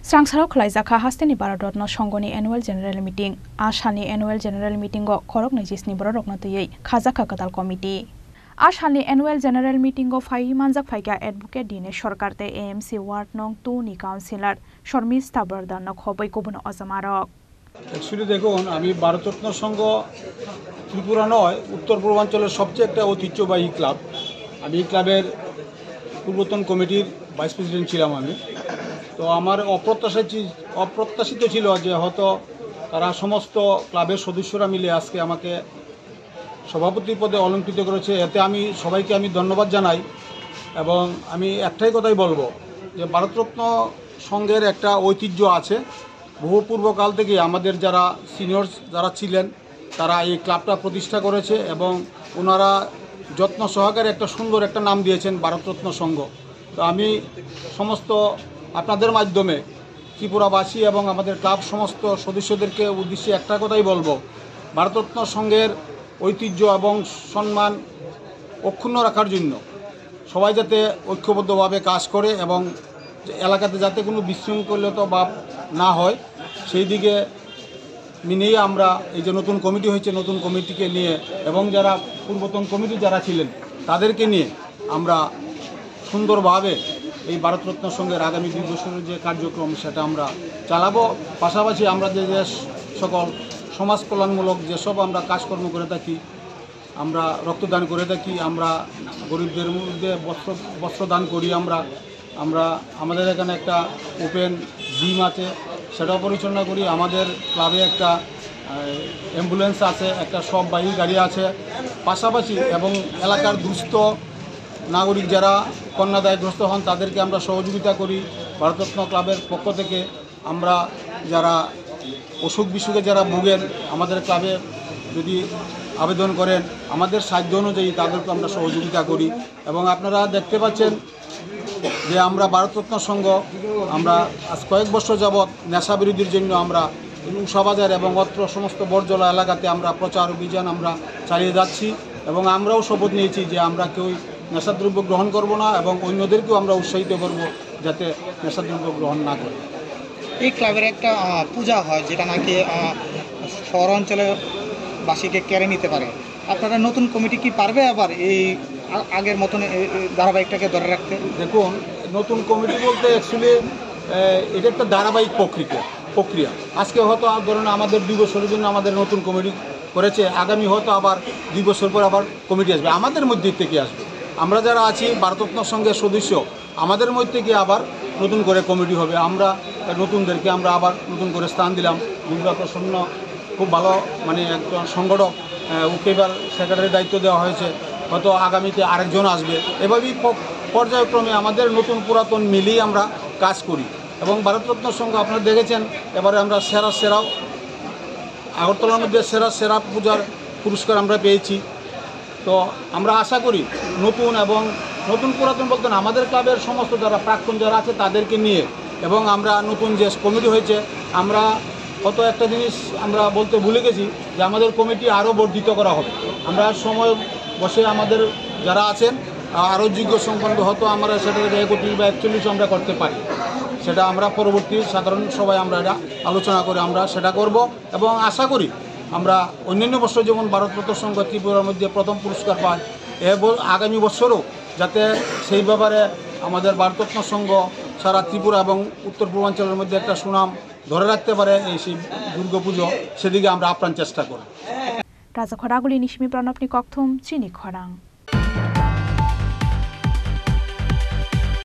Srangsaro khalaijaka hasteni Bharatratna Sangoni annual general meeting Ashani annual general meeting go khorok nejisni borokna tiyei khajaka kadal committee Ashani annual general meeting go phai manjak phaika advocate dine sarkarte AMC ward nong 2 ni councillor Sharmis Tabardan nok hobai kobuno azamarok Actually দেখুন আমি ভারতরত্ন সংঘ ত্রিপুরা নয় উত্তর পূর্বাঞ্চলের সবচেয়ে একটা ঐতিহ্যবাহী club আমি এই ক্লাবের পূর্বতন কমিটির ভাইস প্রেসিডেন্ট ছিলাম আমি তো আমার অপ্রত্যাশিত ছিল যে হয়তো তারা সমস্ত ক্লাবের সদস্যরা মিলে আজকে আমাকে সভাপতি পদে অলংকৃত করেছে এতে আমি সবাইকে ধন্যবাদ জানাই এবং আমি একটাই কথাই বলবো যে ভারতরত্ন সংঘের একটা ঐতিহ্য আছে বহু পূর্বকাল থেকে আমাদের যারা সিনিয়র যারা ছিলেন তারা এই ক্লাবটা প্রতিষ্ঠা করেছে এবং ওনারা যত্ন সহকারে একটা সুন্দর একটা নাম দিয়েছেন ভারতরত্ন সংঘ তো আমি সমস্ত আপনাদের মাধ্যমে ত্রিপুরাবাসী এবং আমাদের ক্লাব সমস্ত সদস্যদেরকে উদ্দেশ্যে একটা কথাই বলবো ভারতরত্ন সংঘের ঐতিহ্য এবং সম্মান অক্ষুণ্ণ রাখার জন্য সবাই যাতে ঐক্যবদ্ধভাবে কাজ করে এবং এলাকাতে যাতে কোনো বিশৃঙ্খলতা বা না হয় সেই দিকে নিয়েই আমরা এই যে নতুন কমিটি হয়েছে নতুন কমিটিকে নিয়ে এবং যারা পূর্বতন কমিটি যারা ছিলেন তাদেরকে নিয়ে আমরা সুন্দরভাবে এই ভারতরত্ন সংঘের আগামী 2 বছরের যে কার্যক্রম সেটা আমরা চালাবো পাশাপাশি আমরা যে সকল সমাজ কল্যাণমূলক যেসব আমরা কাজকর্ম করে থাকি আমরা রক্তদান করে থাকি আমরা গরিবদের মধ্যে বস্ত্রদান করি আমরা আমাদের এখানে একটা ওপেন জিম আছে সেটাও পরিচালনা করি আমাদের ক্লাবে একটা অ্যাম্বুলেন্স আছে একটা সববাহী গাড়ি আছে পাশাপাশি এবং এলাকার দুস্থ নাগরিক যারা কন্যাদায়গ্রস্ত হন তাদেরকে আমরা সহযোগিতা করি ভারতরত্ন ক্লাবের পক্ষ থেকে আমরা যারা অসুখ বিসুখে যারা ভোগেন আমাদের ক্লাবে যদি আবেদন করেন আমাদের সাধ্য অনুযায়ী তাদেরকে আমরা সহযোগিতা করি এবং আপনারা দেখতে পাচ্ছেন যে আমরা ভারতরত্ন সংঘ আমরা আজ কয়েক বছর যাবৎ নেশা বিরোধীর জন্য আমরা উষাবাজার এবং অত্র সমস্ত বর্জলা এলাকাতে আমরা প্রচার অভিযান আমরা চালিয়ে যাচ্ছি এবং আমরাও শপথ নিয়েছি যে আমরা কেউ নেশাদ্রব্য গ্রহণ করব না এবং অন্যদেরকেও আমরা উৎসাহিত করব যাতে নেশাদ্রব্য গ্রহণ না করে এই ক্লাবের একটা পূজা হয় যেটা নাকি শহর অঞ্চলের বাসীকে কেড়ে নিতে পারে আপনারা নতুন কমিটি কি পারবে আবার এই আগের মতন ধারাবাহিকটাকে ধরে রাখতে দেখুন নতুন কমিটি বলতে অ্যাকচুয়ালি এটা একটা ধারাবাহিক প্রক্রিয়া আজকে হয়তো ধরুন আমাদের 2 বছরের জন্য আমাদের নতুন কমিটি করেছে আগামী হয়তো আবার 2 বছর পর আবার কমিটি আসবে আমাদের মধ্যে থেকে আসবে আমরা যারা আছি ভারতরত্ন সংঘের সদস্য আমাদের মধ্যে থেকে আবার নতুন করে কমিটি হবে আমরা নতুনদেরকে আমরা আবার নতুন করে স্থান দিলাম দুর্গা প্রসন্ন খুব ভালো মানে একজন সংগঠক ওকে এবার সেক্রেটারির দায়িত্ব দেওয়া হয়েছে হয়তো আগামীতে আরেকজন আসবে এভাবেই পর্যায়ক্রমে আমাদের নতুন পুরাতন মিলিয়ে আমরা কাজ করি এবং ভারতরত্ন সংঘ আপনারা দেখেছেন এবারে আমরা সেরাও আগরতলার মধ্যে সেরা পূজার পুরস্কার আমরা পেয়েছি তো আমরা আশা করি নতুন পুরাতন বলতেন আমাদের ক্লাবের সমস্ত যারা প্রাক্তন যারা আছে তাদেরকে নিয়ে এবং আমরা নতুন যে কমিটি হয়েছে আমরা কত একটা জিনিস আমরা বলতে ভুলে গেছি যে আমাদের কমিটি আরও বর্ধিত করা হবে আমরা সময় বসে আমাদের যারা আছেন আরও যোগ্য সম্পন্ন হয়তো আমরা সেটাকে 31 বা 41 আমরা করতে পারি সেটা আমরা পরবর্তী সাধারণ সভায় আমরা এটা আলোচনা করে আমরা সেটা করব এবং আশা করি আমরা অন্যান্য বছর যেমন ভারতরত্ন সংঘ ত্রিপুরার মধ্যে প্রথম পুরস্কার পাই আগামী বছরও যাতে সেই ব্যাপারে আমাদের ভারতরত্ন সংঘ সারা ত্রিপুরা এবং উত্তর পূর্বাঞ্চলের মধ্যে একটা সুনাম ধরে রাখতে পারে এই সেই দুর্গাপুজো সেদিকে আমরা আপ্রাণ চেষ্টা করি রাজা খরাগুলি নিশমি প্রণবনি কক্থম চিনি খরাং